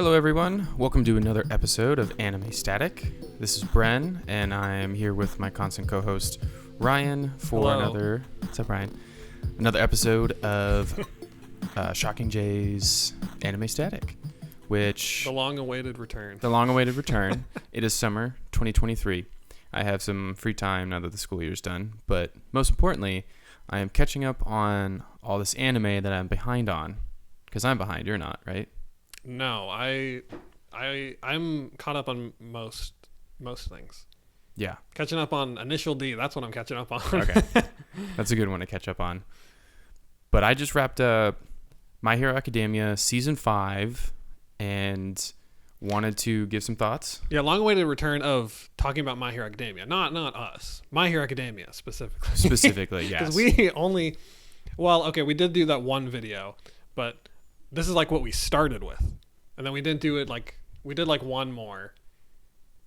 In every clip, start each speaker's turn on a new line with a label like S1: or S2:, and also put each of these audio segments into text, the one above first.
S1: Hello everyone, welcome to another episode of Anime Static. This is Bren, and I'm here with my constant co-host Ryan for what's up Ryan? Another episode of Shocking J's Anime Static, which...
S2: The long-awaited return.
S1: It is summer 2023. I have some free time now that the school year's done, but most importantly, I am catching up on all this anime that I'm behind on. Because I'm behind, you're not, right?
S2: No, I'm caught up on most things.
S1: Yeah.
S2: Catching up on Initial D, that's what I'm catching up on.
S1: Okay. That's a good one to catch up on. But I just wrapped up My Hero Academia Season 5 and wanted to give some thoughts.
S2: Yeah, long-awaited return of talking about My Hero Academia. Not us. My Hero Academia, specifically.
S1: Specifically, yes.
S2: Because we only... Well, okay, we did do that one video, but... This is like what we started with, and then we didn't do it we did one more,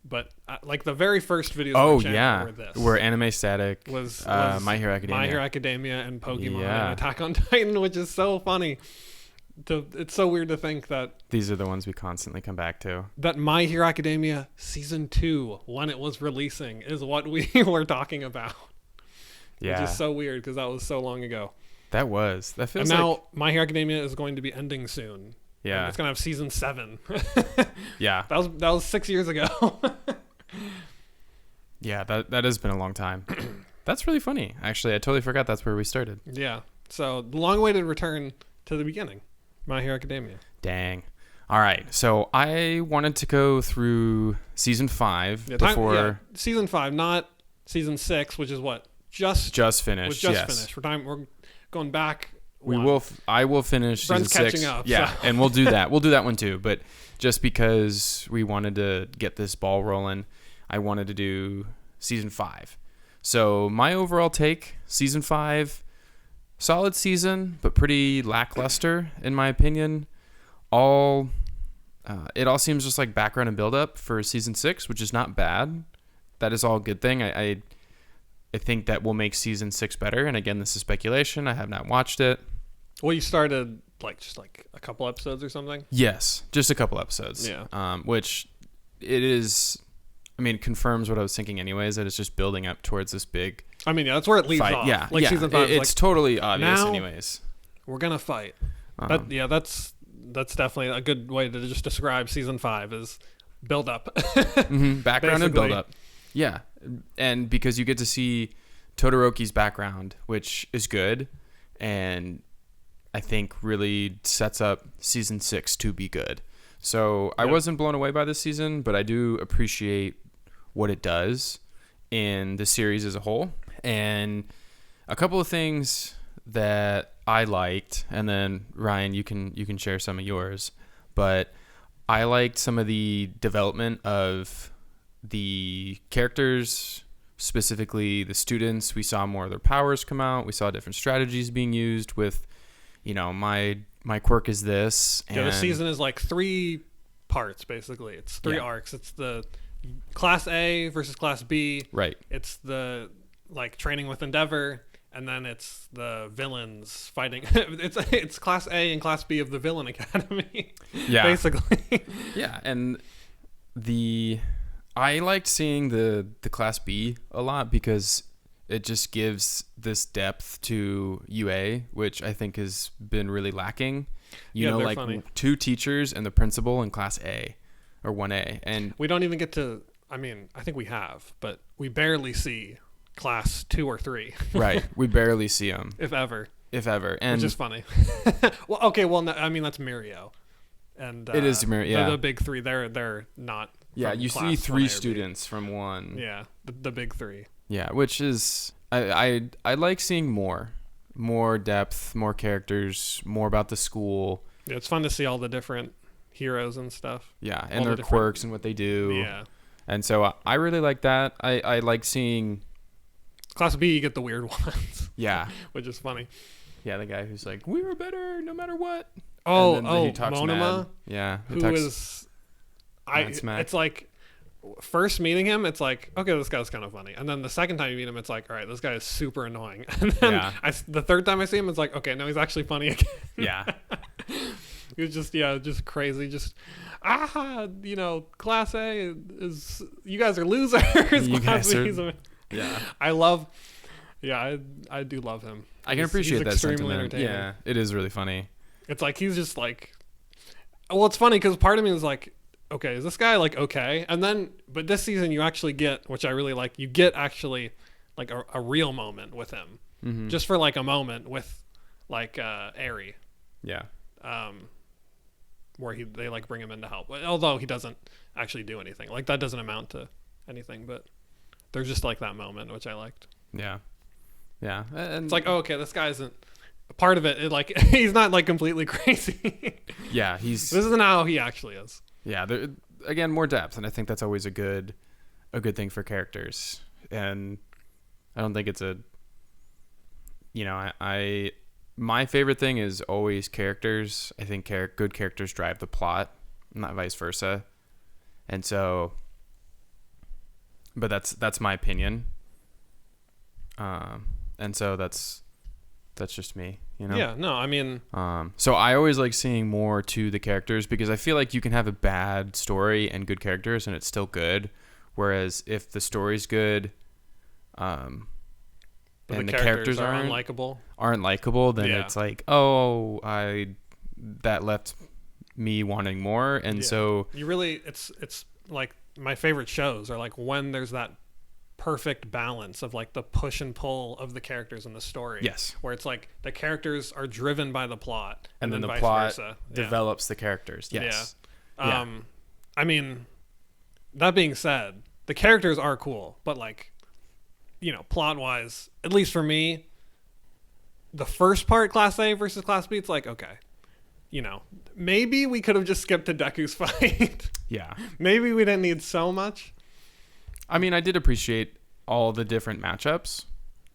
S2: but like the very first videos.
S1: Oh yeah, were Anime Static was My Hero Academia,
S2: My Hero Academia, and Pokemon and Attack on Titan, which is so funny. It's so weird to think that
S1: these are the ones we constantly come back to.
S2: That My Hero Academia Season 2, when it was releasing, is what we were talking about.
S1: Yeah,
S2: which is so weird because that was so long ago.
S1: That feels
S2: and now My Hero Academia is going to be ending soon.
S1: Yeah.
S2: It's going to have season 7.
S1: Yeah.
S2: That was 6 years ago.
S1: Yeah, that has been a long time. That's really funny. Actually, I totally forgot that's where we started.
S2: Yeah. So the long-awaited return to the beginning. My Hero Academia.
S1: Dang. All right. So I wanted to go through season 5 before...
S2: Season 5, not season 6, which is what? Just
S1: finished.
S2: Finished. We're going back.
S1: I will finish
S2: Bren's
S1: season 6.
S2: Catching up.
S1: Yeah,
S2: so.
S1: And we'll do that. We'll do that one too. But just because we wanted to get this ball rolling, I wanted to do season 5. So my overall take, season 5, solid season, but pretty lackluster in my opinion. It all seems just like background and build up for season 6, which is not bad. That is all a good thing. I think that will make season 6 better. And again, this is speculation. I have not watched it.
S2: Well, you started just a couple episodes or something?
S1: Yes, just a couple episodes.
S2: Yeah.
S1: Which it is, confirms what I was thinking anyways, that it's just building up towards this big
S2: that's where it leads
S1: fight.
S2: off.
S1: Yeah.
S2: Season 5.
S1: It's totally obvious
S2: now,
S1: anyways.
S2: We're going to fight. That's definitely a good way to just describe season 5 is build up.
S1: Mm-hmm. Background and build up. Yeah. And because you get to see Todoroki's background, which is good, and I think really sets up season 6 to be good. So I wasn't blown away by this season, but I do appreciate what it does in the series as a whole. And a couple of things that I liked, and then Ryan, you can share some of yours, but I liked some of the development of the characters, specifically the students. We saw more of their powers come out. We saw different strategies being used with, my quirk is this.
S2: And the season is 3 parts, basically. It's 3 arcs. It's the Class A versus Class B.
S1: Right.
S2: It's the, training with Endeavor, and then it's the villains fighting. It's Class A and Class B of the Villain Academy.
S1: Yeah.
S2: Basically.
S1: Yeah, and I liked seeing the Class B a lot because it just gives this depth to UA, which I think has been really lacking.
S2: Funny.
S1: 2 teachers and the principal in Class A or 1A. And
S2: we don't even get to, I think we have, but we barely see Class 2 or 3.
S1: Right. We barely see them.
S2: If ever.
S1: And
S2: which is funny. No, that's Mirio. And
S1: it is Mirio, yeah.
S2: The big 3, they're not.
S1: Yeah, you see 3 students from 1.
S2: Yeah, the big 3.
S1: Yeah, which is I like seeing more depth, more characters, more about the school.
S2: Yeah, it's fun to see all the different heroes and stuff.
S1: Yeah, and their quirks and what they do.
S2: Yeah,
S1: and so I really like that. I like seeing
S2: Class B. You get the weird ones.
S1: Yeah,
S2: which is funny.
S1: Yeah, the guy who's like, we were better no matter what.
S2: Oh, Monoma.
S1: Mad. Yeah,
S2: it's like first meeting him, it's like, okay, this guy's kind of funny. And then the second time you meet him, it's like, all right, this guy is super annoying. And then the third time I see him, it's like, okay, no, he's actually funny again.
S1: Yeah.
S2: He was just crazy. Just Class A is you guys are losers.
S1: You guys are, yeah.
S2: I do love him.
S1: I can appreciate
S2: he's
S1: that
S2: extremely
S1: sentiment.
S2: entertaining.
S1: Yeah, it is really funny.
S2: It's like he's just like, well, it's funny because part of me is like, okay, is this guy like okay? And then, but this season you actually get, which I really like, you get actually like a real moment with him, just for like a moment with like Aerie.
S1: Yeah.
S2: Where they like bring him in to help, although he doesn't actually do anything. Like that doesn't amount to anything, but there's just like that moment which I liked.
S1: Yeah. Yeah. And
S2: it's like, oh, okay, this guy isn't part of it. Like he's not like completely crazy.
S1: Yeah,
S2: this isn't how he actually is.
S1: Yeah, again, more depth, and I think that's always a good thing for characters. And I don't think it's my favorite thing is always characters. I think good characters drive the plot, not vice versa. And so, but that's my opinion. And so that's just me,
S2: Yeah, no, I mean,
S1: so I always like seeing more to the characters because I feel like you can have a bad story and good characters and it's still good. Whereas if the story's good, and the characters aren't likable, then it's like, that left me wanting more. And so
S2: you really, it's like my favorite shows are like when there's that perfect balance of like the push and pull of the characters in the story.
S1: Yes.
S2: Where it's like the characters are driven by the plot
S1: and then the
S2: vice
S1: plot
S2: versa.
S1: develops the characters. Yes.
S2: Yeah. I mean, that being said, the characters are cool, but like, plot wise, at least for me, the first part, Class A versus Class B, it's like, okay, maybe we could have just skipped to Deku's fight.
S1: Yeah.
S2: Maybe we didn't need so much.
S1: I mean, I did appreciate all the different matchups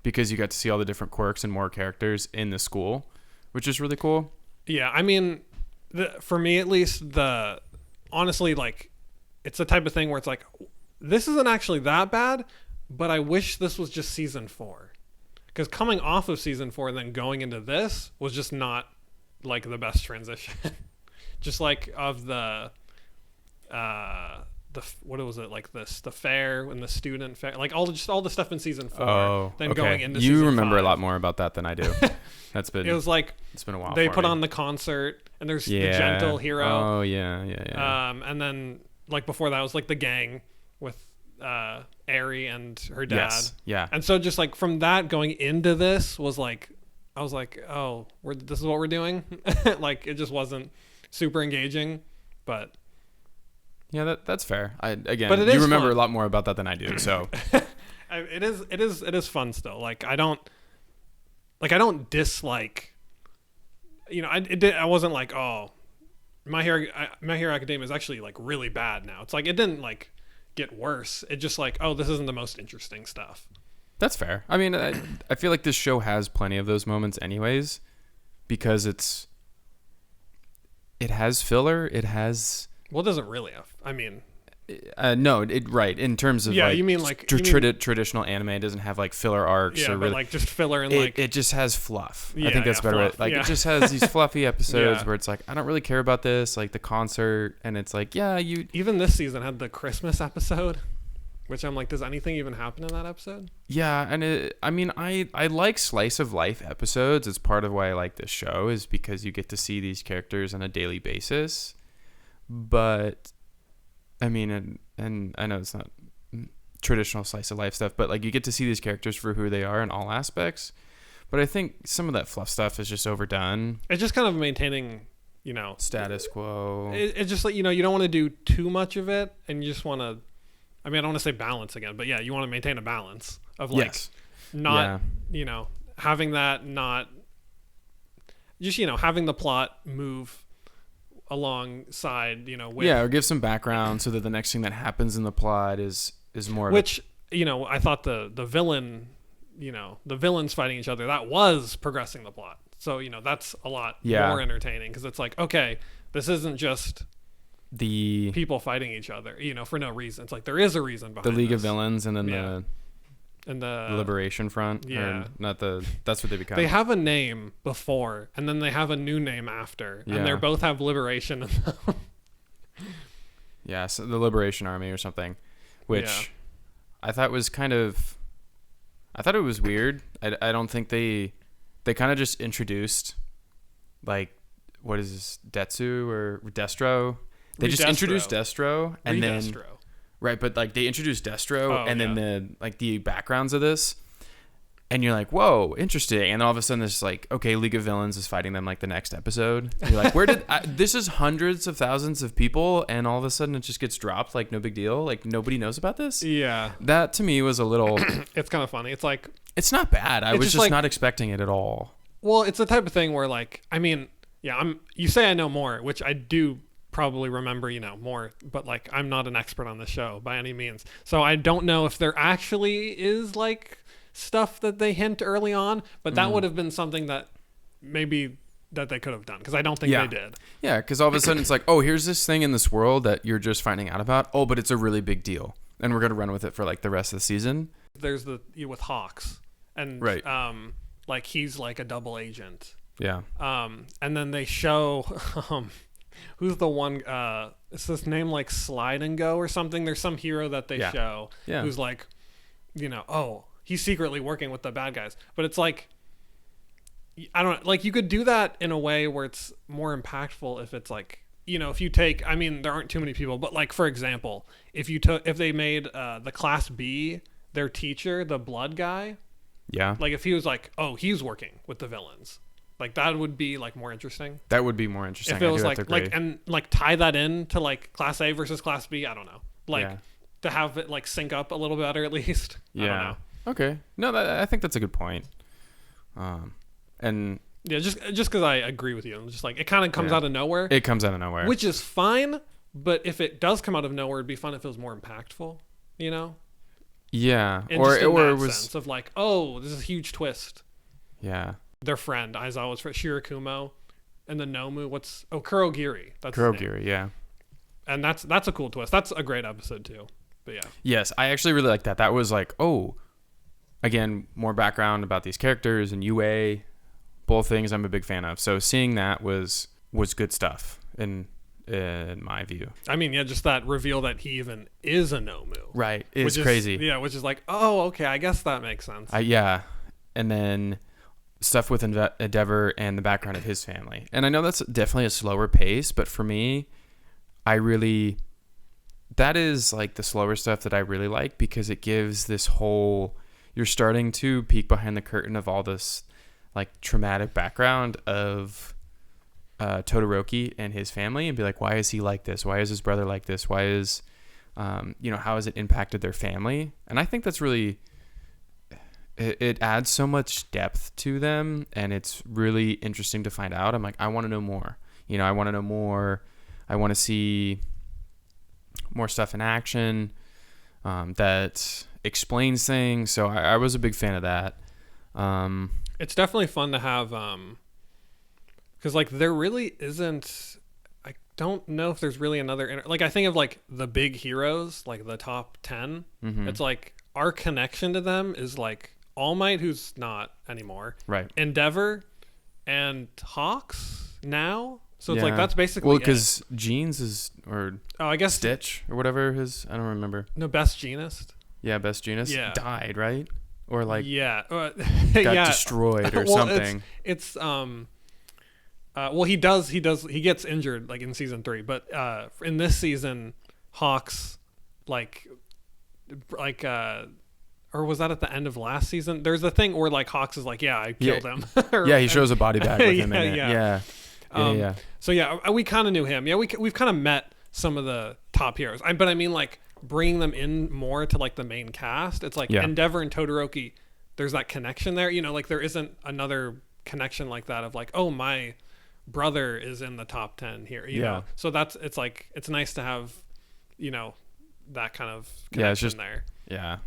S1: because you got to see all the different quirks and more characters in the school, which is really cool.
S2: Yeah, I mean, for me at least, honestly, like, it's the type of thing where it's like, this isn't actually that bad, but I wish this was just season 4. Because coming off of season 4 and then going into this was just not, like, the best transition. Just like of what was it, like this, the fair and the student fair, like all the stuff in season 4. Then going into
S1: you
S2: season
S1: remember
S2: 5.
S1: A lot more about that than I do. It's been a while.
S2: They put on the concert and there's the gentle hero.
S1: Oh yeah.
S2: And then like before that was like the gang with Aerie and her dad.
S1: Yes. Yeah.
S2: And so just like from that going into this was like, I was like, oh, this is what we're doing. Like it just wasn't super engaging, but.
S1: Yeah, that's fair.
S2: But
S1: you remember
S2: fun.
S1: A lot more about that than I do. So
S2: it is fun still. Like I don't dislike. I wasn't like, oh, My Hero Academia is actually like really bad now. It's like it didn't like get worse. It just like, oh, this isn't the most interesting stuff.
S1: That's fair. I mean, I feel like this show has plenty of those moments, anyways, because it has filler. It has.
S2: Well, it doesn't really have. I mean,
S1: no, right. In terms of
S2: you mean like
S1: traditional anime, it doesn't have like filler arcs or really
S2: like just filler and
S1: it just has fluff. I think that's better.
S2: Fluff,
S1: it just has these fluffy episodes where it's like I don't really care about this, like the concert, and it's like
S2: even this season had the Christmas episode, which I'm like, does anything even happen in that episode?
S1: Yeah, and I like slice of life episodes. It's part of why I like this show is because you get to see these characters on a daily basis. But I mean, and I know it's not traditional slice of life stuff, but like you get to see these characters for who they are in all aspects. But I think some of that fluff stuff is just overdone.
S2: It's just kind of maintaining,
S1: status quo.
S2: It's just like, you don't want to do too much of it, and you just want to. I mean, I don't want to say balance again, but yeah, you want to maintain a balance of like not, having that not just having the plot move alongside, with
S1: or give some background so that the next thing that happens in the plot is more
S2: which I thought the villain, the villains fighting each other, that was progressing the plot, so that's a lot more entertaining because it's like, okay, this isn't just the people fighting each other for no reason. It's like there is a reason behind
S1: the League
S2: this.
S1: of Villains and then
S2: and the
S1: Liberation Front.
S2: Yeah.
S1: Or not the. That's what they become.
S2: They have a name before, and then they have a new name after, and they both have liberation in them.
S1: Yeah, so the Liberation Army or something, which I thought was kind of. I thought it was weird. I don't think they kind of just introduced, like, what is this, Detsu or Destro? They just introduced Destro and then right, but like they introduced Destro and then the backgrounds of this, and you're like, whoa, interesting. And then all of a sudden, this like, okay, League of Villains is fighting them like the next episode. And you're like, where did this is hundreds of thousands of people, and all of a sudden it just gets dropped like no big deal, like nobody knows about this.
S2: Yeah,
S1: that to me was a little.
S2: It's kind of funny. It's like
S1: it's not bad. I was just like, not expecting it at all.
S2: Well, it's the type of thing where like, I mean, yeah, you say I know more, which I do probably remember, more, but like I'm not an expert on the show by any means. So I don't know if there actually is like stuff that they hint early on, but that would have been something that maybe that they could have done, because I don't think they did. Yeah,
S1: because all of a sudden it's like, oh, here's this thing in this world that you're just finding out about. Oh, but it's a really big deal, and we're going to run with it for like the rest of the season.
S2: There's with Hawks, and like he's like a double agent.
S1: Yeah.
S2: And then they show who's the one is this name like Slide and Go or something? There's some hero that they show who's like, oh, he's secretly working with the bad guys. But it's like, I don't like, you could do that in a way where it's more impactful if it's like, if you take, I mean, there aren't too many people, but like, for example, if they made the Class B their teacher, the blood guy, like if he was like, oh, he's working with the villains, like that would be like more interesting.
S1: That would be more interesting
S2: if it was like tie that in to like Class A versus Class B. I don't know, like to have it like sync up a little better at least. I don't know.
S1: Okay, no, I think that's a good point. And
S2: yeah, just because I agree with you, I'm just like, it kind of comes out of nowhere.
S1: It comes out of nowhere,
S2: which is fine. But if it does come out of nowhere, it'd be fun if it was more impactful.
S1: Yeah,
S2: and or it was sense of like, oh, this is a huge twist.
S1: Yeah,
S2: their friend Aizawa's for Shirakumo, and the Nomu. Kurogiri. That's
S1: Kurogiri. Yeah,
S2: and that's a cool twist. That's a great episode too. But yeah.
S1: Yes, I actually really like that. That was like, oh, again, more background about these characters and UA, both things I'm a big fan of. So seeing that was good stuff in my view.
S2: I mean, yeah, just that reveal that he even is a Nomu.
S1: Right. It's crazy.
S2: Yeah, which is like, oh, okay, I guess that makes sense.
S1: Yeah. And then stuff with Endeavor and the background of his family. And I know that's definitely a slower pace, but for me, that is like the slower stuff that I really like, because it gives this whole, you're starting to peek behind the curtain of all this like traumatic background of Todoroki and his family, and be like, why is he like this? Why is his brother like this? Why is, how has it impacted their family? And I think that's really, it adds so much depth to them, and it's really interesting to find out. I'm like, I want to know more. I want to know more. I want to see more stuff in action that explains things. So I was a big fan of that.
S2: It's definitely fun to have, because like there really isn't, I don't know if there's really another, like I think of like the big heroes, like the top 10. Mm-hmm. It's like our connection to them is like All Might, who's not anymore,
S1: right?
S2: Endeavor and Hawks now. So it's like, that's basically
S1: because Jeans is, or
S2: I guess
S1: Stitch or whatever his, I don't remember.
S2: No, Best Jeanist.
S1: Yeah, Best Jeanist died, right? Or like
S2: got
S1: destroyed or something.
S2: It's well, he gets injured like in season 3, but in this season, Hawks or was that at the end of last season? There's a thing where like Hawks is like, I killed him.
S1: He shows a body bag with him in it. Yeah.
S2: So we kind of knew him. Yeah, we've kind of met some of the top heroes. But I mean, like bringing them in more to like the main cast. It's like Endeavor and Todoroki. There's that connection there. Like there isn't another connection like that of like, oh, my brother is in the top 10 here. You know? So it's like, it's nice to have, that kind of connection there.
S1: Yeah.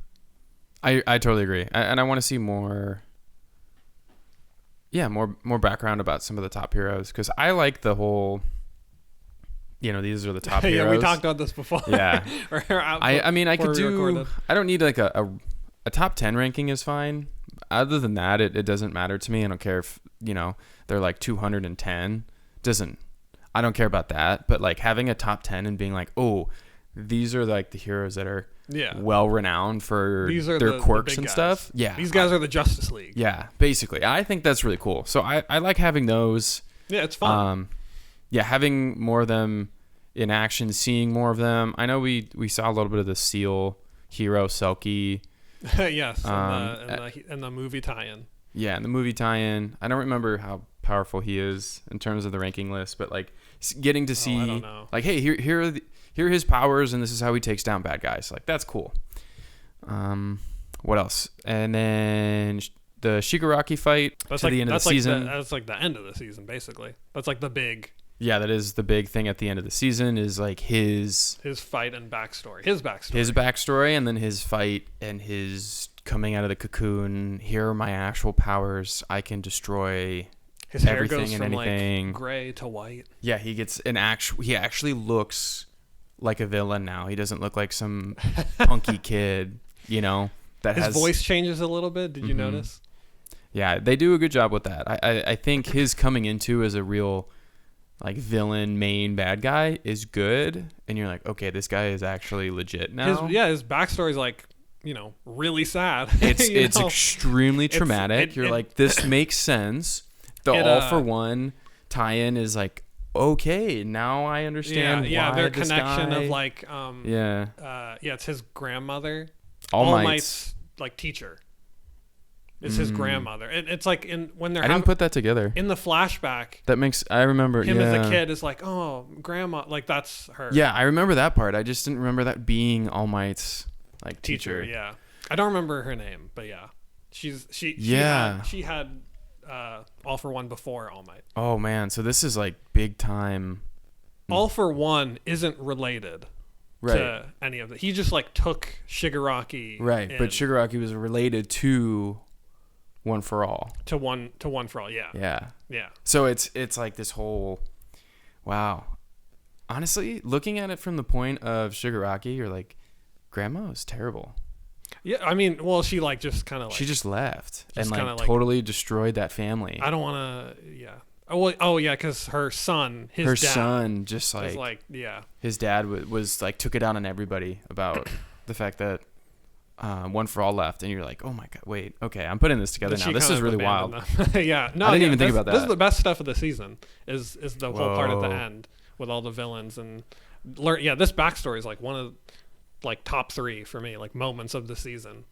S1: I totally agree. And I want to see more. Yeah, more background about some of the top heroes, because I like the whole, these are the top heroes.
S2: Yeah, we talked about this before.
S1: Yeah. I mean, I could do, recorded. I don't need like a a top 10 ranking is fine. Other than that, it doesn't matter to me. I don't care if, they're like 210. I don't care about that. But like having a top 10 and being like, oh, these are like the heroes that are well renowned for their quirks and stuff. Yeah.
S2: These guys are the Justice League.
S1: Yeah, basically. I think that's really cool. So I like having those.
S2: Yeah, it's fun.
S1: Having more of them in action, seeing more of them. I know we saw a little bit of the Seal hero, Selkie.
S2: Yes, and the movie tie-in.
S1: Yeah, in the movie tie-in. I don't remember how powerful he is in terms of the ranking list, but like getting to see,
S2: I don't know.
S1: Like, hey, here are his powers, and this is how he takes down bad guys. Like, that's cool. What else? And then the Shigaraki fight the end of the season.
S2: That's like the end of the season, basically. That's like the big.
S1: Yeah, that is the big thing at the end of the season is like his
S2: fight and backstory. His
S1: backstory, and then his fight and his coming out of the cocoon. Here are my actual powers. I can destroy
S2: his hair
S1: everything
S2: goes
S1: and
S2: from
S1: anything.
S2: Like gray to white.
S1: Yeah, he gets he actually looks like a villain now. He doesn't look like some punky kid, that
S2: his voice changes a little bit. Did you notice?
S1: Yeah, they do a good job with that. I think his coming into as a real like villain main bad guy is good, and you're like, okay, this guy is actually legit now.
S2: His backstory is like, really sad.
S1: It's extremely traumatic. You're like, this makes sense. The All for One tie-in is like, okay, now I understand why
S2: their
S1: this
S2: connection
S1: guy...
S2: of like it's his grandmother.
S1: All Might's
S2: like teacher. It's his grandmother. It's like when they're.
S1: I didn't put that together.
S2: In the flashback.
S1: That makes I remember
S2: him as a kid is like, oh, grandma, like that's her.
S1: Yeah, I remember that part. I just didn't remember that being All Might's like teacher.
S2: Yeah, I don't remember her name, but yeah, she had All for One before All Might.
S1: Oh man, so this is like big time.
S2: All for One isn't related.
S1: Right.
S2: To any of it. He just like took Shigaraki.
S1: Right, but Shigaraki was related to One for All.
S2: To one for all, yeah.
S1: Yeah.
S2: Yeah.
S1: So it's like this whole wow. Honestly, looking at it from the point of Shigaraki, you're like, grandma was terrible.
S2: Yeah, I mean, well, she like just kind of like
S1: she just left and like totally destroyed that family.
S2: I don't want to. Yeah. Oh yeah, because her son, his dad,
S1: just like
S2: yeah.
S1: His dad was like took it out on everybody about the fact that One for All left, and you're like, oh my god, wait, okay, I'm putting this together now. This is really wild.
S2: Yeah, no,
S1: I didn't even think about that.
S2: This is the best stuff of the season. Is the whole part at the end with all the villains and this backstory is like one of like top 3 for me, like moments of the season.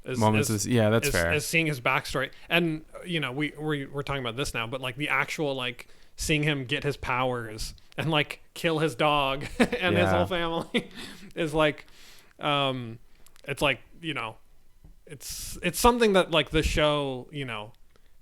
S2: That's fair. Is seeing his backstory, and we're talking about this now, but like the actual like seeing him get his powers and like kill his dog and his whole family is like, it's like it's something that like the show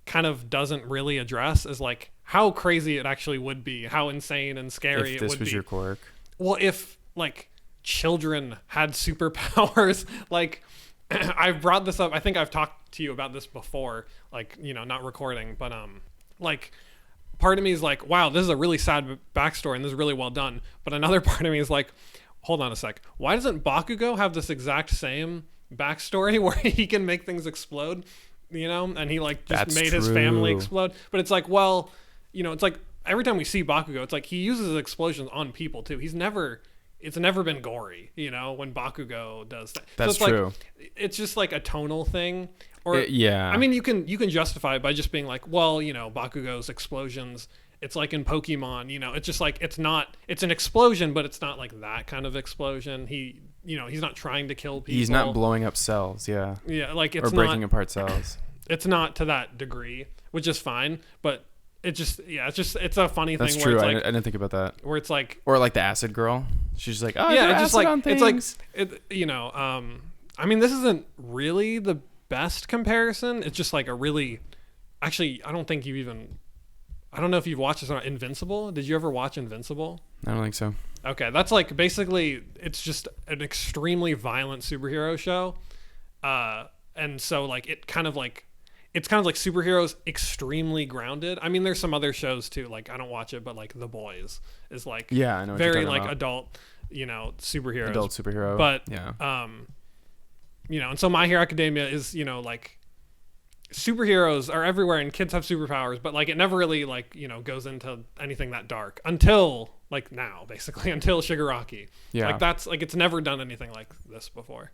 S2: kind of doesn't really address, is like how crazy it actually would be, how insane and scary it would be.
S1: If this was your quirk.
S2: Well, if like children had superpowers, like. I brought this up. I think I've talked to you about this before, like, not recording, but, like, part of me is like, wow, this is a really sad backstory and this is really well done. But another part of me is like, hold on a sec. Why doesn't Bakugo have this exact same backstory where he can make things explode, and he like just made his family explode? But it's like, well, it's like every time we see Bakugo, it's like he uses explosions on people too. It's never been gory, when Bakugo does that.
S1: That's
S2: so
S1: true.
S2: Like, it's just like a tonal thing. Or
S1: yeah.
S2: I mean, you can justify it by just being like, well, Bakugo's explosions, it's like in Pokemon, it's just like it's an explosion, but it's not like that kind of explosion. He's not trying to kill people.
S1: He's not blowing up cells, yeah.
S2: Yeah, like it's
S1: or breaking apart cells.
S2: It's not to that degree, which is fine, but it's a funny thing.
S1: That's true.
S2: Where it's like,
S1: I didn't think about that.
S2: Where it's like,
S1: or like the acid girl. She's like, oh
S2: yeah,
S1: it's
S2: just like
S1: on things.
S2: It's like I mean, this isn't really the best comparison. It's just like a really, actually, I don't know if you've watched this or not. Invincible. Did you ever watch Invincible?
S1: I don't think so.
S2: Okay, that's like basically it's just an extremely violent superhero show, and so like it's kind of like superheroes extremely grounded. I mean, there's some other shows too. Like I don't watch it, but like The Boys is like
S1: I know what
S2: very
S1: you're
S2: like
S1: about.
S2: adult, superheroes.
S1: Adult superhero.
S2: But
S1: yeah.
S2: and so My Hero Academia is, like, superheroes are everywhere and kids have superpowers, but like it never really like, goes into anything that dark until like now, basically, until Shigaraki.
S1: Yeah.
S2: Like that's like, it's never done anything like this before.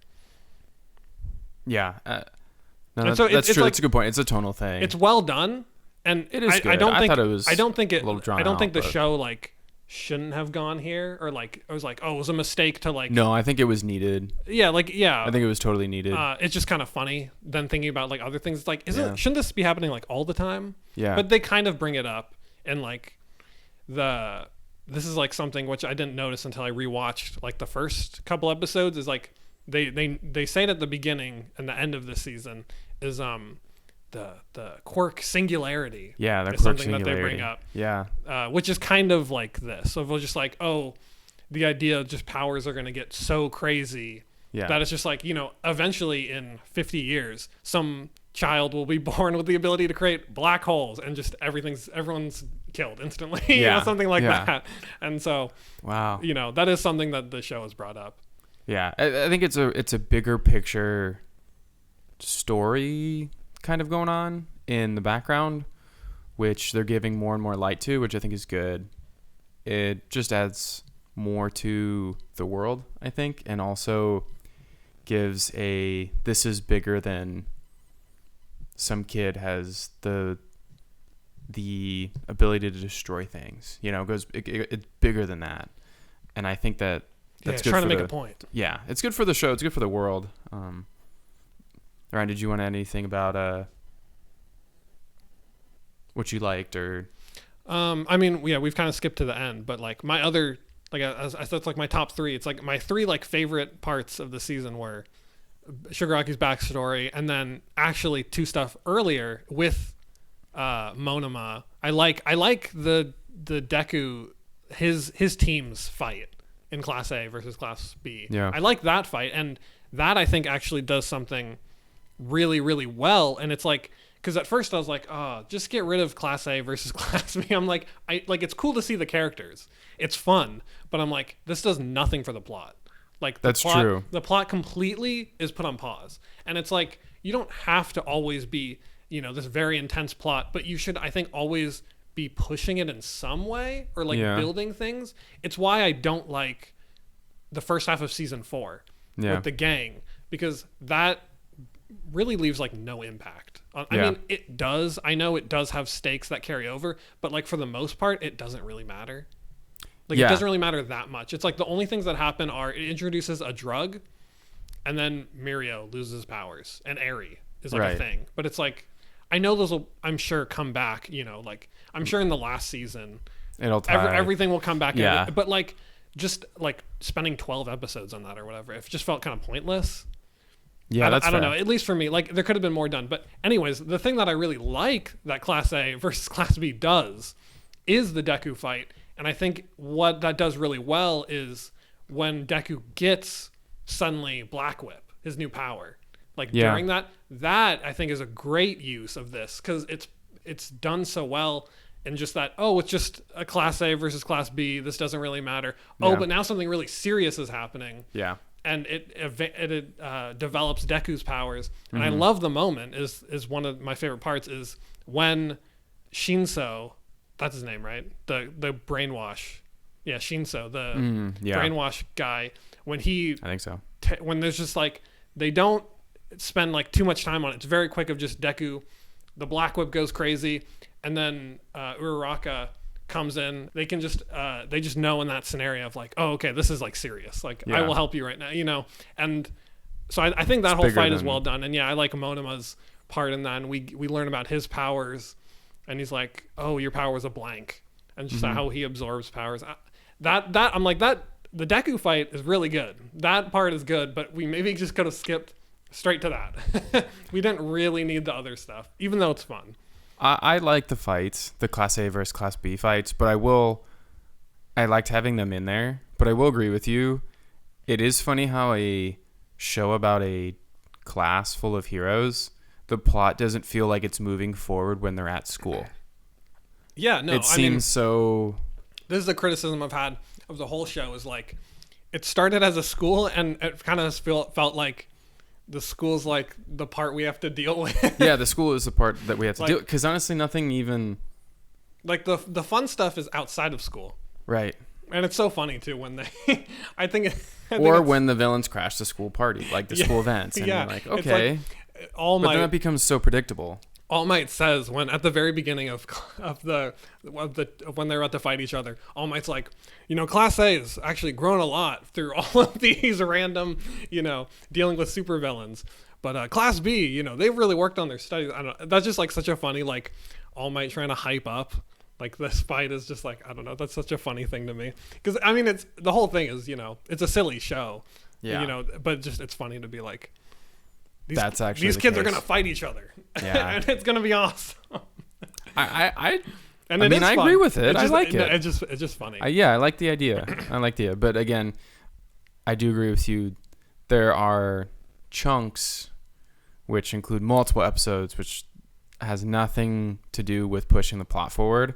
S1: Yeah. No,
S2: And so
S1: that's
S2: it's
S1: true.
S2: like,
S1: that's a good point. It's a tonal thing.
S2: it's well done, and
S1: It is good.
S2: I don't
S1: I
S2: think
S1: thought it was
S2: I don't think
S1: a little drawn
S2: I don't
S1: out,
S2: think the
S1: but-
S2: show like shouldn't have gone here, or like it was like, oh, it was a mistake to like.
S1: No, I think it was needed.
S2: Yeah, like yeah.
S1: I think it was totally needed.
S2: It's just kind of funny then thinking about like other things. It's like,
S1: Yeah.
S2: shouldn't this be happening like all the time?
S1: Yeah.
S2: But they kind of bring it up, and like this is like something which I didn't notice until I rewatched like the first couple episodes. Is like they say it at the beginning and the end of the season is the quirk singularity.
S1: Yeah, the
S2: is
S1: quirk
S2: something that they bring
S1: singularity.
S2: up.
S1: Yeah.
S2: Which is kind of like this. So it was just like, oh, the idea of just powers are going to get so crazy
S1: Yeah.
S2: that it's just like, eventually in 50 years, some child will be born with the ability to create black holes and just everyone's killed instantly.
S1: Yeah.
S2: Something like
S1: Yeah.
S2: that. And so,
S1: Wow.
S2: that is something that the show has brought up.
S1: Yeah. I think it's a bigger picture story kind of going on in the background, which they're giving more and more light to, which I think is good. It just adds more to the world, I think, and also gives this is bigger than some kid has the ability to destroy things. It's bigger than that. And I think that's good
S2: trying
S1: for
S2: to make a point.
S1: Yeah, it's good for the show. It's good for the world. Ryan, did you want to add anything about what you liked or?
S2: I mean, yeah, we've kind of skipped to the end, but like my other, like I said, it's like my top three. It's like my three like favorite parts of the season were Shigaraki's backstory, and then actually two stuff earlier with Monoma. I like the Deku his team's fight in Class A versus Class B.
S1: Yeah.
S2: I like that fight, and that I think actually does something really, really well. And it's like, because at first I was like, oh, just get rid of Class A versus Class B. I'm like, it's cool to see the characters. It's fun, but I'm like, this does nothing for the plot. Like
S1: That's true.
S2: The plot completely is put on pause, and it's like you don't have to always be, this very intense plot, but you should, I think, always be pushing it in some way or like
S1: Yeah.
S2: building things. It's why I don't like the first half of season 4
S1: Yeah.
S2: with the gang, because that really leaves like no impact. I
S1: Yeah.
S2: mean, it does. I know it does have stakes that carry over, but like for the most part, it doesn't really matter. Like
S1: Yeah.
S2: it doesn't really matter that much. It's like the only things that happen are it introduces a drug, and then Mirio loses powers, and Eri is like a
S1: Right.
S2: thing. But it's like, I know those will, I'm sure, come back. Like I'm sure in the last season,
S1: It'll tie.
S2: everything will come back.
S1: Yeah.
S2: But like just like spending 12 episodes on that or whatever, it just felt kind of pointless.
S1: Yeah, that's
S2: I don't
S1: fair.
S2: know. At least for me, like there could have been more done. But anyways, the thing that I really like that Class A versus Class B does is the Deku fight. And I think what that does really well is when Deku gets suddenly Black Whip, his new power. Like
S1: Yeah.
S2: during that I think is a great use of this, because it's done so well. And just that, oh, it's just a Class A versus Class B. This doesn't really matter. Oh,
S1: Yeah.
S2: but now something really serious is happening.
S1: Yeah.
S2: And it develops Deku's powers. And I
S1: Mm-hmm.
S2: love the moment, is one of my favorite parts, is when Shinso, that's his name, right? The brainwash. Yeah, Shinso, the
S1: Yeah.
S2: brainwash guy, when he
S1: I think so.
S2: when there's just like, they don't spend like too much time on it. It's very quick of just Deku, the Black Whip goes crazy, and then Uraraka comes in. They can just they just know in that scenario of like, oh, okay, this is like serious. Like I
S1: Yeah.
S2: will help you right now, And so I think that whole
S1: bigger
S2: fight is
S1: than-
S2: well done. And yeah, I like Monoma's part in that. And we learn about his powers, and he's like, oh, your power is a blank, and just how he absorbs powers. That I'm like, that the Deku fight is really good. That part is good, but we maybe just could have skipped straight to that. We didn't really need the other stuff, even though it's fun.
S1: I like the fights, the Class A versus Class B fights, but I liked having them in there. But I will agree with you. It is funny how a show about a class full of heroes, the plot doesn't feel like it's moving forward when they're at school.
S2: Yeah, no,
S1: It seems so.
S2: This is a criticism I've had of the whole show, is like, it started as a school, and it kind of felt like the school's like the part we have to deal with.
S1: Yeah, the school is the part that we have to
S2: Like-
S1: deal with. Because honestly, nothing even...
S2: Like the fun stuff is outside of school.
S1: Right.
S2: And it's so funny too when they, I think
S1: Or
S2: it's-
S1: when the villains crash the school party, like the school events. And
S2: yeah,
S1: you're like,
S2: it's
S1: okay.
S2: All
S1: But then
S2: Might
S1: that becomes so predictable.
S2: All Might says when at the very beginning of when they're about to fight each other, All Might's like, Class A has actually grown a lot through all of these random, dealing with supervillains. But Class B, they've really worked on their studies. I don't know. That's just like such a funny, like, All Might trying to hype up. Like this fight is just like, I don't know. That's such a funny thing to me. Because I mean, it's the whole thing is, it's a silly show.
S1: Yeah.
S2: But just it's funny to be like,
S1: That's actually
S2: these
S1: the
S2: kids are
S1: case.
S2: gonna fight each other.
S1: Yeah.
S2: And it's gonna be awesome.
S1: I
S2: And
S1: I
S2: it
S1: mean,
S2: is
S1: I
S2: fun.
S1: agree with it.
S2: It's
S1: I
S2: just,
S1: like it.
S2: It's just funny.
S1: I like the idea. But again, I do agree with you. There are chunks which include multiple episodes, which has nothing to do with pushing the plot forward,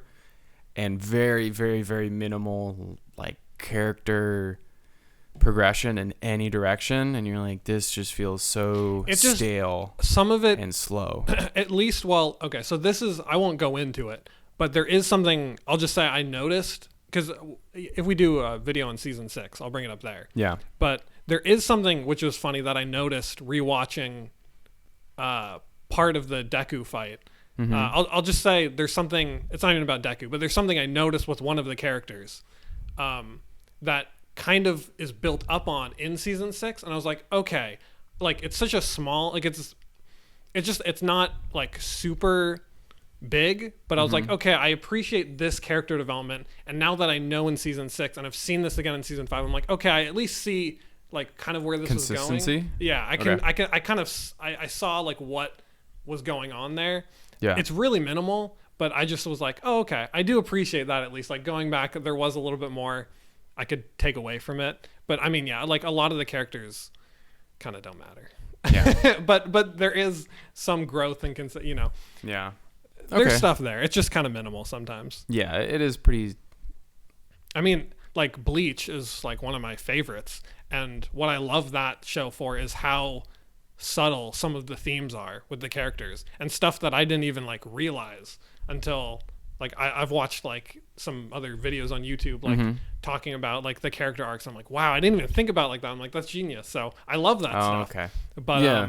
S1: and very, very, very minimal like character progression in any direction. And you're like, this just feels so stale.
S2: Some of it
S1: and slow.
S2: At least, okay, so this is, I won't go into it, but there is something, I'll just say I noticed, because if we do a video on season 6, I'll bring it up there.
S1: Yeah.
S2: But there is something which was funny that I noticed rewatching part of the Deku fight.
S1: Mm-hmm.
S2: I'll just say there's something, it's not even about Deku, but there's something I noticed with one of the characters that kind of is built up on in season 6. And I was like, okay, like it's such a small, like it's not like super big, but I was like, okay, I appreciate this character development. And now that I know in season 6 and I've seen this again in season 5, I'm like, okay, I at least see like kind of where this is going.
S1: Consistency?
S2: Yeah, I saw like what was going on there.
S1: Yeah.
S2: It's really minimal, but I just was like, oh, okay, I do appreciate that at least. Like going back, there was a little bit more I could take away from it. But I mean, yeah, like a lot of the characters kind of don't matter.
S1: Yeah.
S2: but there is some growth and
S1: Yeah.
S2: there's
S1: Okay.
S2: stuff there. It's just kind of minimal sometimes.
S1: Yeah, it is pretty.
S2: I mean, like Bleach is like one of my favorites, and what I love that show for is how subtle some of the themes are with the characters and stuff that I didn't even like realize until like I've watched like some other videos on YouTube like talking about like the character arcs. I'm like, wow, I didn't even think about it like that. I'm like, that's genius. So I love that stuff.
S1: Okay.
S2: But
S1: Yeah.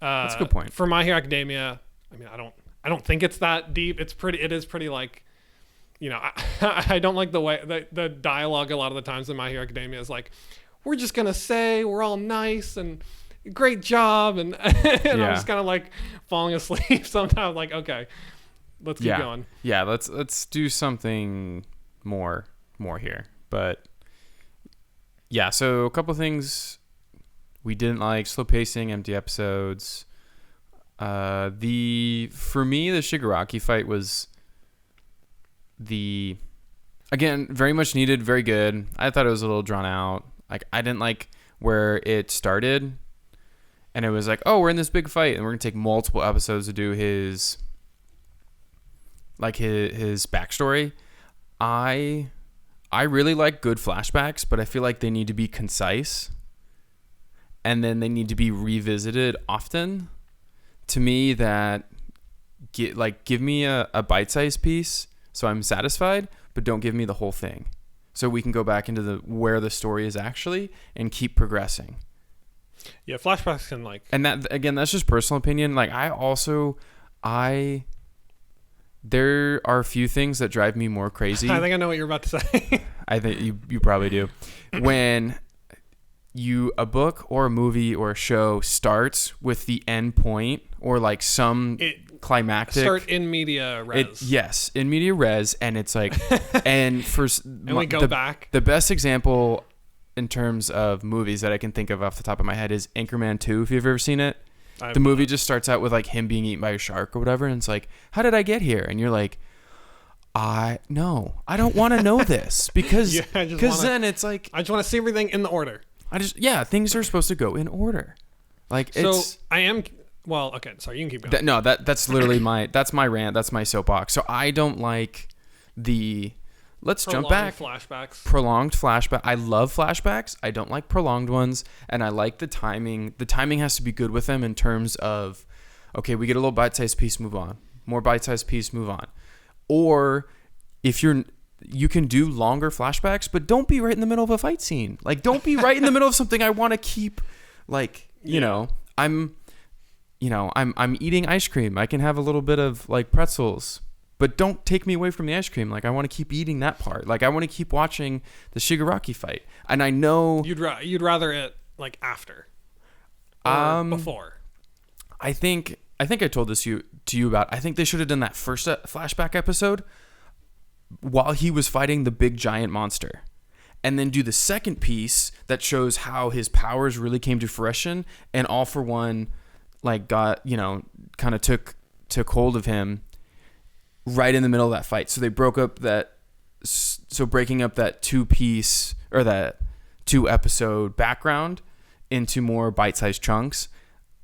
S1: That's a good point.
S2: For My Hero Academia, I mean, I don't think it's that deep. It is pretty like, I don't like the way the dialogue a lot of the times in My Hero Academia is like, we're just gonna say we're all nice and great job, and I'm just kind of like falling asleep sometimes. Like, okay, let's keep going.
S1: Yeah, let's do something more here. But yeah, so a couple things we didn't like: slow pacing, empty episodes. For me, the Shigaraki fight was again very much needed, very good. I thought it was a little drawn out. Like I didn't like where it started, and it was like, oh, we're in this big fight, and we're gonna take multiple episodes to do his backstory. I really like good flashbacks, but I feel like they need to be concise, and then they need to be revisited often. To me, that give me a bite-sized piece so I'm satisfied, but don't give me the whole thing, so we can go back into where the story is actually and keep progressing.
S2: Yeah, flashbacks can like,
S1: and that again, that's just personal opinion. Like there are a few things that drive me more crazy.
S2: I think I know what you're about to say.
S1: I think you probably do. When a book or a movie or a show starts with the end point or like some climactic
S2: start in media res.
S1: In media res, and it's like, and
S2: we go back.
S1: The best example in terms of movies that I can think of off the top of my head is Anchorman 2. If you've ever seen it, the movie just starts out with like him being eaten by a shark or whatever, and it's like, how did I get here? And you're like, I don't want to know this because then it's like
S2: I just want to see everything in the order.
S1: Things are supposed to go in order. Like it's.
S2: So I am. Well, okay. Sorry, you can keep going.
S1: That's literally that's my rant. That's my soapbox. So I don't like the let's jump back. Prolonged flashback. I love flashbacks. I don't like prolonged ones, and I like the timing. The timing has to be good with them in terms of, okay, we get a little bite-sized piece, move on. More bite-sized piece, move on. Or if you can do longer flashbacks, but don't be right in the middle of a fight scene. Like, don't be right in the middle of something I want to keep, like, I'm eating ice cream. I can have a little bit of like pretzels, but don't take me away from the ice cream. Like, I want to keep eating that part. Like, I want to keep watching the Shigaraki fight. And I know
S2: you'd rather it like after or before.
S1: I think I told this to you about. I think they should have done that first flashback episode while he was fighting the big giant monster, and then do the second piece that shows how his powers really came to fruition, and All For One like got, kind of took hold of him right in the middle of that fight. So they breaking up that 2-piece or that 2-episode background into more bite-sized chunks.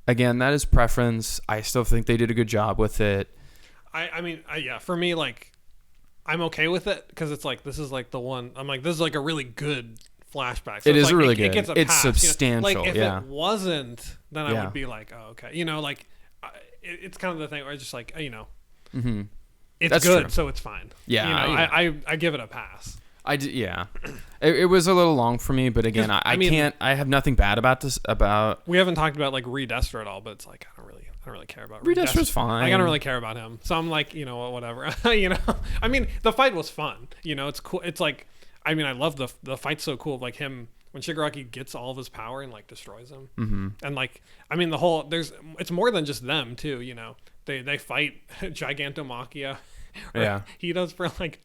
S1: Again, that is preference. I still think they did a good job with it.
S2: I mean, for me, like, I'm okay with it because it's like, this is like the one, I'm like, this is like a really good flashback. So
S1: it is
S2: like,
S1: really good.
S2: It gets a
S1: it's
S2: pass,
S1: substantial.
S2: Like, if
S1: yeah.
S2: it wasn't, then I would be like, oh, okay. Like, it's kind of the thing where it's just like,
S1: mm-hmm.
S2: It's
S1: That's
S2: good,
S1: true.
S2: so it's fine.
S1: Yeah.
S2: I give it a pass.
S1: Yeah. It was a little long for me, but again, I have nothing bad about this.
S2: We haven't talked about like Redestra at all, but it's like, I don't really care about
S1: Redestra's fine.
S2: I don't really care about him. So I'm like, whatever. I mean, the fight was fun. It's cool. It's like, I mean, I love the fight's so cool. Like him, when Shigaraki gets all of his power and like destroys him.
S1: Mm-hmm.
S2: And like, I mean, it's more than just them too, They fight Gigantomachia.
S1: Yeah.
S2: He does for like,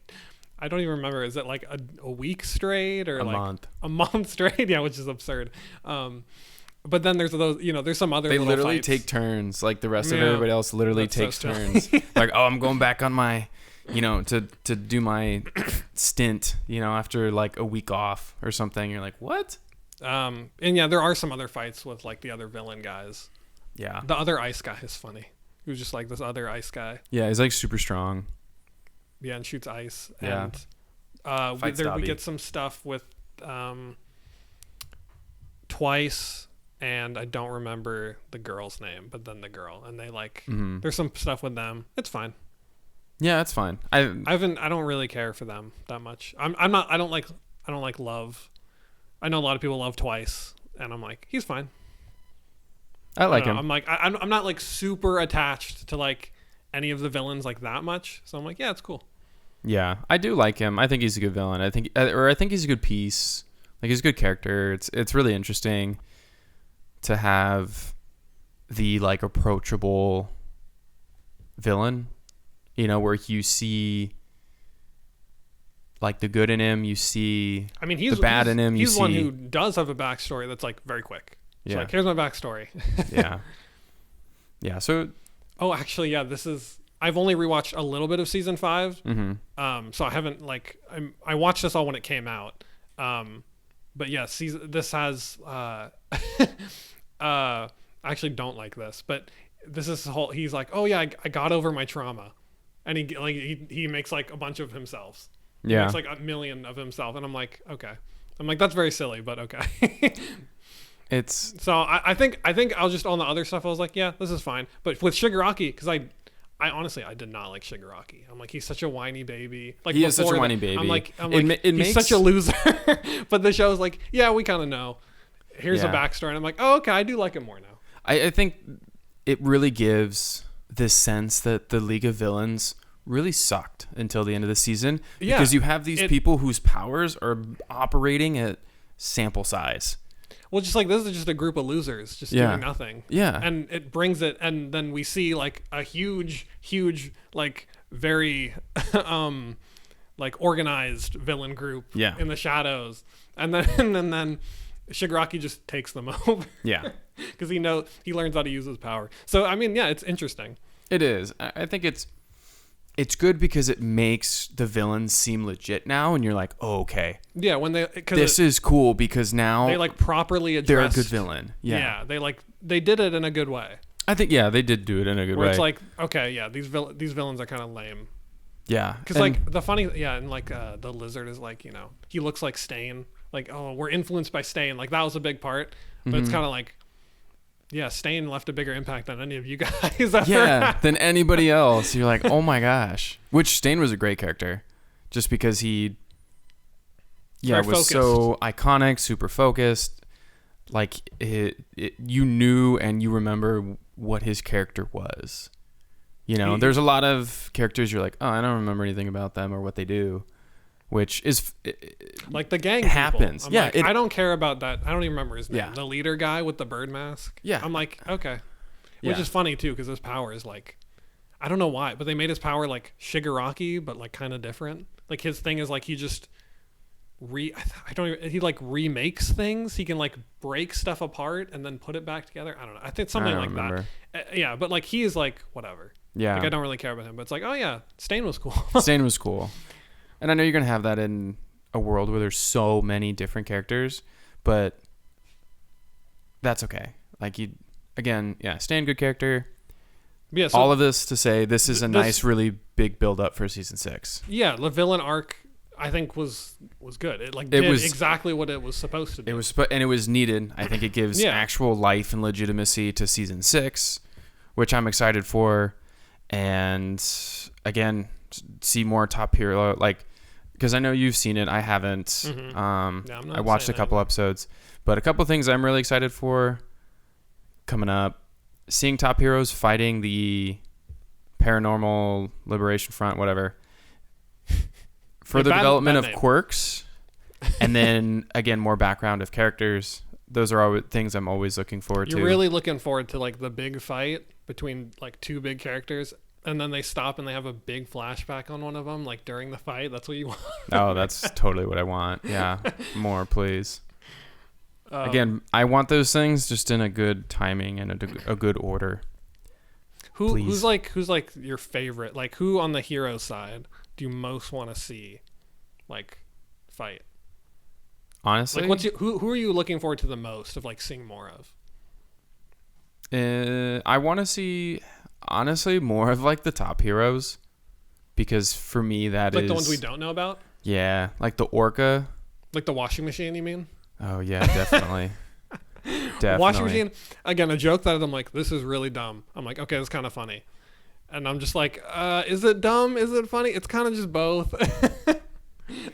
S2: I don't even remember. Is it like a week straight or a month straight? Yeah, which is absurd. But then there's those, there's some other.
S1: They
S2: little
S1: literally
S2: fights.
S1: take turns. Like the rest of everybody else literally takes turns. Like, oh, I'm going back on my, to do my stint, after like a week off or something. You're like, what?
S2: And yeah, there are some other fights with like the other villain guys.
S1: Yeah.
S2: The other ice guy is funny. He was just like this other ice guy.
S1: Yeah, he's like super strong.
S2: Yeah, and shoots ice.
S1: Yeah.
S2: And we get some stuff with Twice, and I don't remember the girl's name, but then the girl, and they like there's some stuff with them. It's fine.
S1: Yeah, it's fine. I
S2: don't really care for them that much. I don't like Love. I know a lot of people love Twice, and I'm like, he's fine.
S1: I like him.
S2: I'm like, I'm not like super attached to like any of the villains like that much. So I'm like, yeah, it's cool.
S1: Yeah, I do like him. I think he's a good villain. I think he's a good piece. Like, he's a good character. It's really interesting to have the like approachable villain, where you see like the good in him, you see the bad in him.
S2: He's one who does have a backstory that's like very quick. It's like, here's my backstory.
S1: Yeah. Yeah. So.
S2: Oh, actually, yeah. I've only rewatched a little bit of season 5.
S1: Mm-hmm.
S2: So I haven't I watched this all when it came out. But yeah, this has. I actually don't like this, but this is he's like, oh yeah, I got over my trauma, and he makes like a bunch of himself.
S1: Yeah.
S2: He makes like a million of himself, and I'm like, okay. I'm like, that's very silly, but okay. I think I'll just, on the other stuff I was like, yeah, this is fine. But with Shigaraki, because I honestly did not like Shigaraki. I'm like, he's such a whiny baby. Like,
S1: he is such a whiny baby.
S2: I'm like he's such a loser. But the show's like, yeah, we kind of know. Here's a backstory, and I'm like, oh, okay, I do like him more now.
S1: I think it really gives this sense that the League of Villains really sucked until the end of the season, because you have these people whose powers are operating at sample size.
S2: Well, just like, this is just a group of losers just doing nothing.
S1: Yeah.
S2: And it brings it, and then we see like a huge, like very like organized villain group in the shadows. And then Shigaraki just takes them over. Yeah. Because he learns how to use his power. So I mean, yeah, it's interesting.
S1: It is. I think it's good because it makes the villains seem legit now, and you're like, oh, okay.
S2: Yeah,
S1: this is cool because now
S2: they like properly addressed.
S1: They're a good villain. Yeah.
S2: Yeah, they did it in a good way.
S1: I think they did do it in a good way.
S2: Where it's like, okay, yeah, these villains are kind of lame.
S1: Yeah.
S2: Because like the funny, and like the lizard is like, he looks like Stain. Like, oh, we're influenced by Stain. Like that was a big part, but it's kind of like, yeah, Stain left a bigger impact on any of you guys ever.
S1: Than anybody else. You're like, oh my gosh. Which Stain was a great character, just because he, was focused. So iconic, super focused. Like you knew and you remember what his character was. There's a lot of characters you're like, oh, I don't remember anything about them or what they do, which is
S2: like the gang
S1: happens.
S2: I don't care about that. I don't even remember his name.
S1: Yeah.
S2: The leader guy with the bird mask.
S1: Yeah.
S2: I'm like, okay. Which is funny too, because his power is like, I don't know why, but they made his power like Shigaraki, but like kind of different. Like his thing is like he just he like remakes things. He can like break stuff apart and then put it back together. I don't know. I think something like that. Yeah, but like he is like whatever.
S1: Yeah.
S2: Like I don't really care about him, but it's like, oh yeah, Stain was cool.
S1: Stain was cool. And I know you're going to have that in a world where there's so many different characters, but that's okay. Like Stain, good character. Yeah, so all of this to say this is a nice, really big build up for season 6.
S2: Yeah, the villain arc I think was good. It did exactly what it was supposed to do.
S1: And it was needed. I think it gives actual life and legitimacy to season 6, which I'm excited for. And again, see more top hero, like, because I know you've seen it. I haven't. Mm-hmm. I watched a couple episodes, but a couple things I'm really excited for coming up. Seeing top heroes fighting the Paranormal Liberation Front, whatever. Further development of quirks, and then again more background of characters. Those are all things I'm always looking forward to.
S2: You're really looking forward to like the big fight between like two big characters, and then they stop and they have a big flashback on one of them, like during the fight. That's what you want.
S1: Oh, that's totally what I want. Yeah, more, please. Again, I want those things just in a good timing and a good order.
S2: Who's like your favorite? Like who on the hero side do you most want to see, like, fight?
S1: Honestly,
S2: like who are you looking forward to the most of like seeing more of?
S1: I want to see, honestly, more of like the top heroes, because for me that
S2: like
S1: is
S2: the ones we don't know about.
S1: Yeah, like the Orca.
S2: Like the washing machine, you mean?
S1: Oh yeah, definitely. Definitely.
S2: Washing machine. Again, a joke that I'm like, this is really dumb. I'm like, okay, that's kind of funny. And I'm just like, is it dumb? Is it funny? It's kind of just both.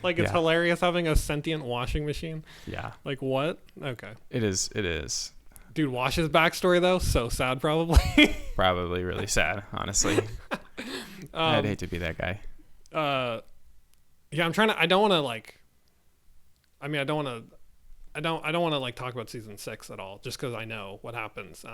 S2: Like, it's hilarious having a sentient washing machine. Yeah. Like, what? Okay.
S1: It is.
S2: Dude, Wash's backstory, though, so sad, probably.
S1: Probably really sad, honestly. I'd hate to be that guy.
S2: Yeah, I'm trying to, I don't want to, like, I don't want to, like, talk about season 6 at all, just because I know what happens.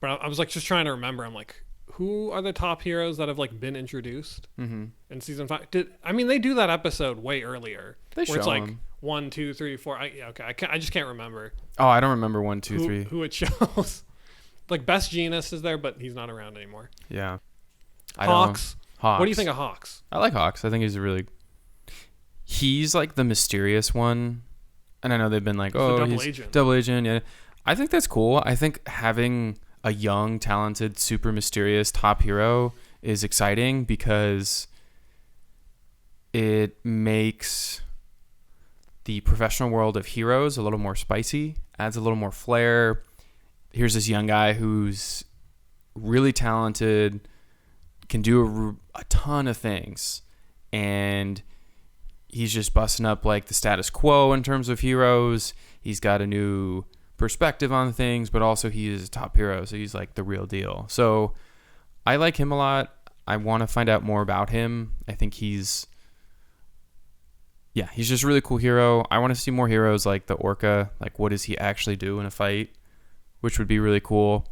S2: But I was, like, just trying to remember. I'm like, who are the top heroes that have like been introduced in season 5? They do that episode way earlier.
S1: They show
S2: it's like
S1: them.
S2: 1, 2, 3, 4. I just can't remember.
S1: Oh, I don't remember 1, 2, 3.
S2: Who it shows? Like Best Jeanist is there, but he's not around anymore.
S1: Yeah.
S2: Hawks. What do you think of Hawks?
S1: I like Hawks. I think he's like the mysterious one. And I know they've been like, he's double agent. Yeah. I think that's cool. I think having a young, talented, super mysterious top hero is exciting because it makes the professional world of heroes a little more spicy, adds a little more flair. Here's this young guy who's really talented, can do a ton of things, and he's just busting up like the status quo in terms of heroes. He's got a new perspective on things, but also he is a top hero, so he's like the real deal. So I like him a lot. I want to find out more about him. I think he's just a really cool hero. I want to see more heroes like the Orca. Like, what does he actually do in a fight, which would be really cool.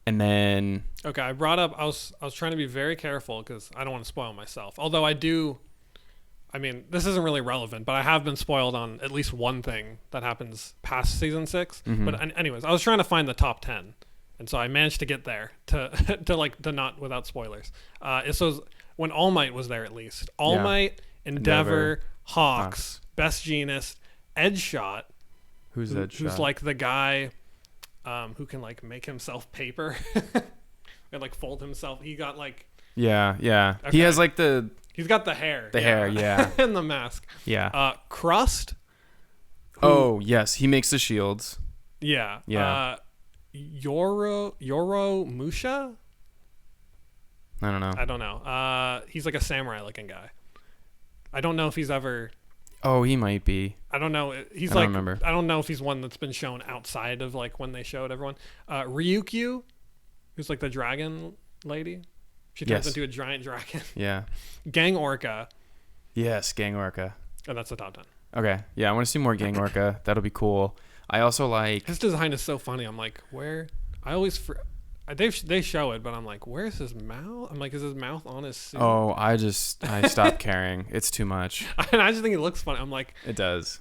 S1: And then
S2: I brought up, I was trying to be very careful because I don't want to spoil myself, although this isn't really relevant, but I have been spoiled on at least one thing that happens past season 6. Mm-hmm. But anyways, I was trying to find the top 10, and so I managed to get there to not without spoilers. So when All Might was there, at least All Might, Endeavor, Hawks, Best Jeanist, Edgeshot.
S1: Who's Edgeshot?
S2: Who's like the guy who can like make himself paper and like fold himself. He got like
S1: Okay. He has like the
S2: He's got the hair.
S1: The hair, yeah.
S2: And the mask.
S1: Yeah.
S2: Crust.
S1: Oh, yes. He makes the shields.
S2: Yeah.
S1: Yeah.
S2: Yoro Musha?
S1: I don't know.
S2: I don't know. He's like a samurai looking guy. I don't know if he's ever...
S1: Oh, he might be.
S2: I don't know.
S1: I don't remember.
S2: I don't know if he's one that's been shown outside of like when they showed everyone. Ryukyu, who's like the dragon lady. She turns into a giant dragon.
S1: Yeah.
S2: Gang Orca.
S1: Yes, Gang Orca.
S2: And that's the top 10.
S1: Okay. Yeah, I want to see more Gang Orca. That'll be cool. I also like...
S2: His design is so funny. I'm like, where... I always... They show it, but I'm like, where's his mouth? I'm like, is his mouth on his suit?
S1: Oh, I stopped caring. It's too much.
S2: And I just think it looks funny. I'm like...
S1: It does.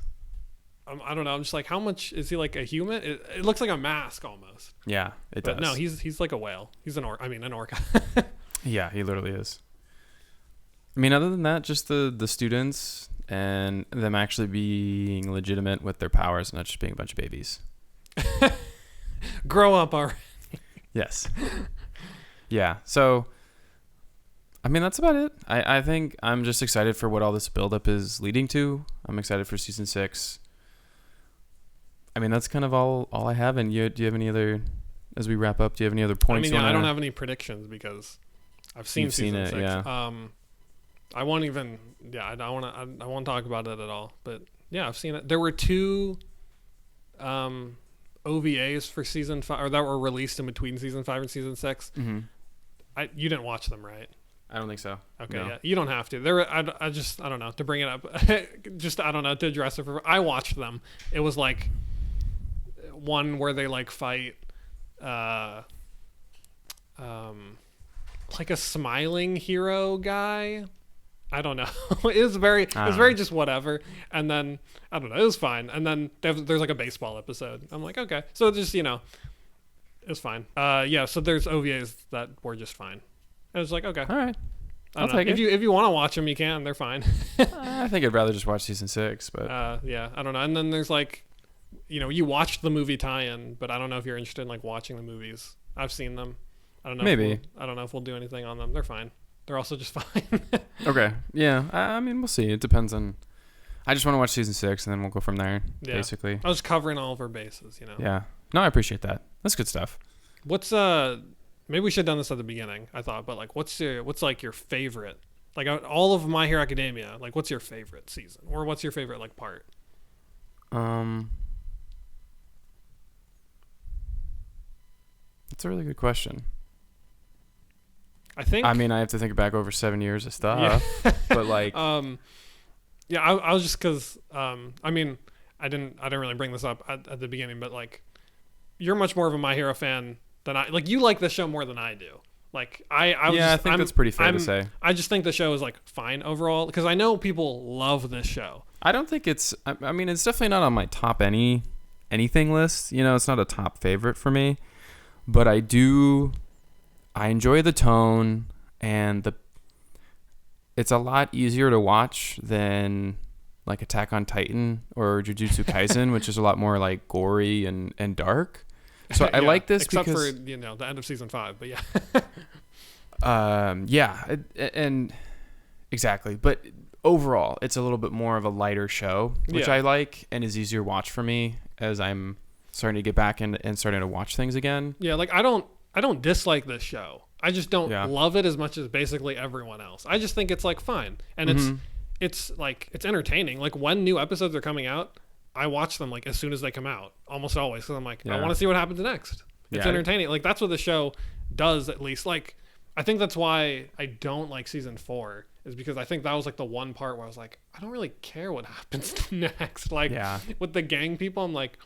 S2: I don't know. I'm just like, how much... Is he like a human? It looks like a mask almost.
S1: Yeah, it does.
S2: But no, he's like a whale. He's an orca.
S1: Yeah, he literally is. I mean, other than that, just the students and them actually being legitimate with their powers, not just being a bunch of babies.
S2: Grow up already.
S1: Yes. Yeah. So, I mean, that's about it. I think I'm just excited for what all this buildup is leading to. I'm excited for season 6. I mean, that's kind of all I have. And do you have any other, as we wrap up, do you have any other points?
S2: I mean, I don't have any predictions because I've seen season 6.
S1: Yeah.
S2: I won't even. Yeah, I won't talk about it at all. But yeah, I've seen it. There were 2 OVAs for season 5, or that were released in between season 5 and season 6.
S1: Mm-hmm.
S2: You didn't watch them, right?
S1: I don't think so.
S2: Okay,
S1: no.
S2: yeah, you don't have to. I don't know, to bring it up. Just I don't know, to address it. I watched them. It was like one where they like fight, like a smiling hero guy. I don't know. It was very just whatever. And then, I don't know, it was fine. And then there's like a baseball episode. I'm like, okay. So it just, it was fine. Yeah, so there's OVAs that were just fine. I was like, okay.
S1: All right.
S2: I'll take it. If you want to watch them, you can. They're fine.
S1: I think I'd rather just watch season 6, but...
S2: yeah, I don't know. And then there's like, you watched the movie tie-in, but I don't know if you're interested in like watching the movies. I've seen them. I don't know.
S1: Maybe.
S2: I don't know if we'll do anything on them. They're fine. They're also just fine.
S1: Okay. Yeah. I mean, we'll see. It depends on... I just want to watch season 6, and then we'll go from there, basically.
S2: I was covering all of our bases,
S1: Yeah. No, I appreciate that. That's good stuff.
S2: What's... Maybe we should have done this at the beginning, I thought, but like, what's like your favorite... Like, all of My Hero Academia, like, what's your favorite season? Or what's your favorite, like, part?
S1: That's a really good question.
S2: I
S1: mean, I have to think back over 7 years of stuff, but like,
S2: yeah, I was just because, I mean, I didn't really bring this up at the beginning, but like, you're much more of a My Hero fan than you like the show more than I do. Like, I think
S1: that's pretty fair to say.
S2: I just think the show is like fine overall because I know people love this show.
S1: I don't think it's, I mean, it's definitely not on my top anything list. It's not a top favorite for me, but I enjoy the tone, and it's a lot easier to watch than like Attack on Titan or Jujutsu Kaisen, which is a lot more like gory and dark. So I like this
S2: except
S1: because,
S2: for the end of season 5, but yeah.
S1: yeah, and exactly. But overall, it's a little bit more of a lighter show, which I like and is easier to watch for me as I'm starting to get back and starting to watch things again.
S2: Yeah, like I don't dislike this show. I just don't love it as much as basically everyone else. I just think it's like fine, and it's like it's entertaining. Like when new episodes are coming out, I watch them like as soon as they come out, almost always, because I'm like, I want to see what happens next. It's entertaining. Like that's what the show does, at least. Like I think that's why I don't like season 4, is because I think that was like the one part where I was like, I don't really care what happens next. Like with the gang people, I'm like,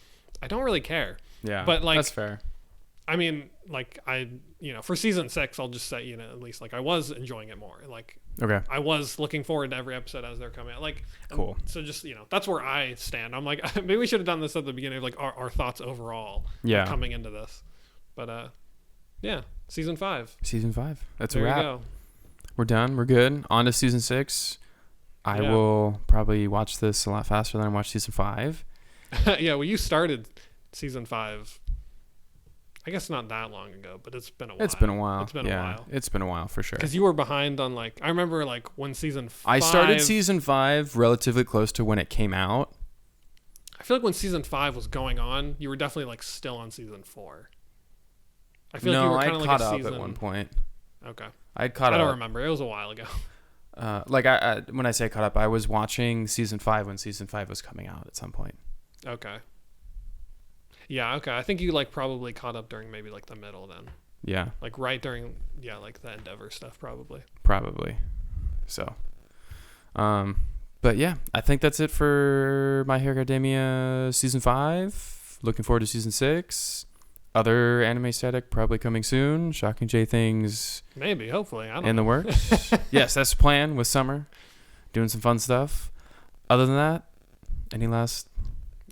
S2: I don't really care.
S1: Yeah,
S2: but like
S1: that's fair.
S2: I mean, like for season 6, I'll just say, at least like I was enjoying it more. Like,
S1: okay,
S2: I was looking forward to every episode as they're coming out. Like,
S1: cool.
S2: So just, that's where I stand. I'm like, maybe we should have done this at the beginning of like our thoughts overall. Coming into this, but yeah, season 5.
S1: Season 5. That's
S2: there
S1: a wrap.
S2: You go.
S1: We're done. We're good. On to season 6. I will probably watch this a lot faster than I watched season 5.
S2: Yeah, well, you started season 5. I guess not that long ago, but it's been a while.
S1: It's been a while.
S2: It's been a while.
S1: It's been a while for sure.
S2: Because you were behind on like, I remember like when season 5.
S1: I started season 5 relatively close to when it came out.
S2: I feel like when season 5 was going on, you were definitely like still on season 4. I feel like you were kind of like
S1: caught
S2: a
S1: up
S2: season.
S1: at one point.
S2: Okay.
S1: I'd caught up.
S2: I don't remember. It was a while ago.
S1: Like I when I say caught up, I was watching season 5 when season 5 was coming out at some point.
S2: Okay. Yeah, okay. I think you like probably caught up during maybe like the middle then.
S1: Yeah.
S2: Like right during like the Endeavor stuff probably.
S1: Probably. So but yeah, I think that's it for My Hero Academia season 5. Looking forward to season 6. Other anime static probably coming soon. Shocking J things
S2: maybe, hopefully. I don't
S1: in
S2: know.
S1: the works. Yes, that's the plan with summer. Doing some fun stuff. Other than that, any last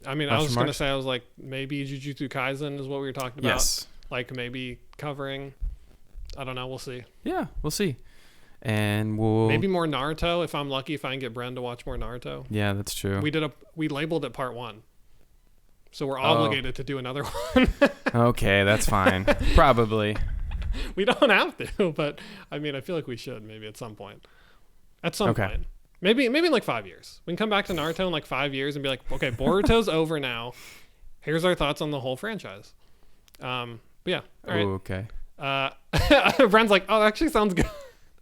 S2: I mean, I was going to say, I was like, maybe Jujutsu Kaisen is what we were talking about.
S1: Yes.
S2: Like maybe covering, I don't know, we'll see.
S1: Yeah, we'll see. And we'll
S2: maybe more Naruto if I'm lucky, if I can get Bren to watch more Naruto.
S1: Yeah, that's true.
S2: We labeled it part 1. So we're obligated to do another one.
S1: Okay, that's fine. Probably.
S2: We don't have to, but I mean, I feel like we should maybe at some point. At some point. Maybe in like 5 years. We can come back to Naruto in like 5 years and be like, okay, Boruto's over now. Here's our thoughts on the whole franchise. But yeah. All right.
S1: Ooh, okay.
S2: Bren's like, oh, that actually sounds good.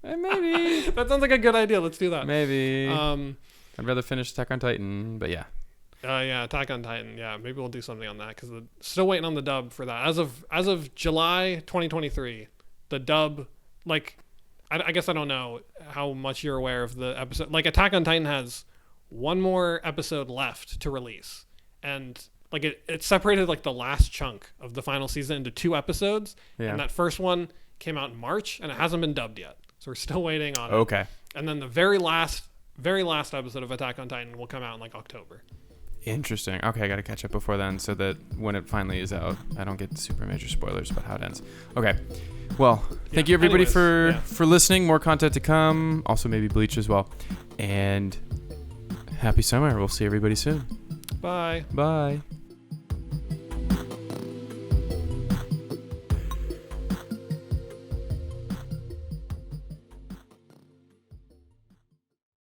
S1: Maybe.
S2: That sounds like a good idea. Let's do that.
S1: Maybe. I'd rather finish Attack on Titan, but yeah.
S2: Yeah, Attack on Titan. Yeah, maybe we'll do something on that because still waiting on the dub for that. As of July 2023, the dub, like, I guess I don't know how much you're aware of the episode. Like, Attack on Titan has one more episode left to release, and like it separated like the last chunk of the final season into 2 episodes, and that first one came out in March, and it hasn't been dubbed yet, so we're still waiting on it.
S1: Okay.
S2: And then the very last episode of Attack on Titan will come out in like October.
S1: Interesting. Okay, I gotta catch up before then so that when it finally is out, I don't get super major spoilers about how it ends. Okay. Well, thank you everybody for listening. More content to come. Also maybe Bleach as well. And happy summer. We'll see everybody soon.
S2: Bye.
S1: Bye.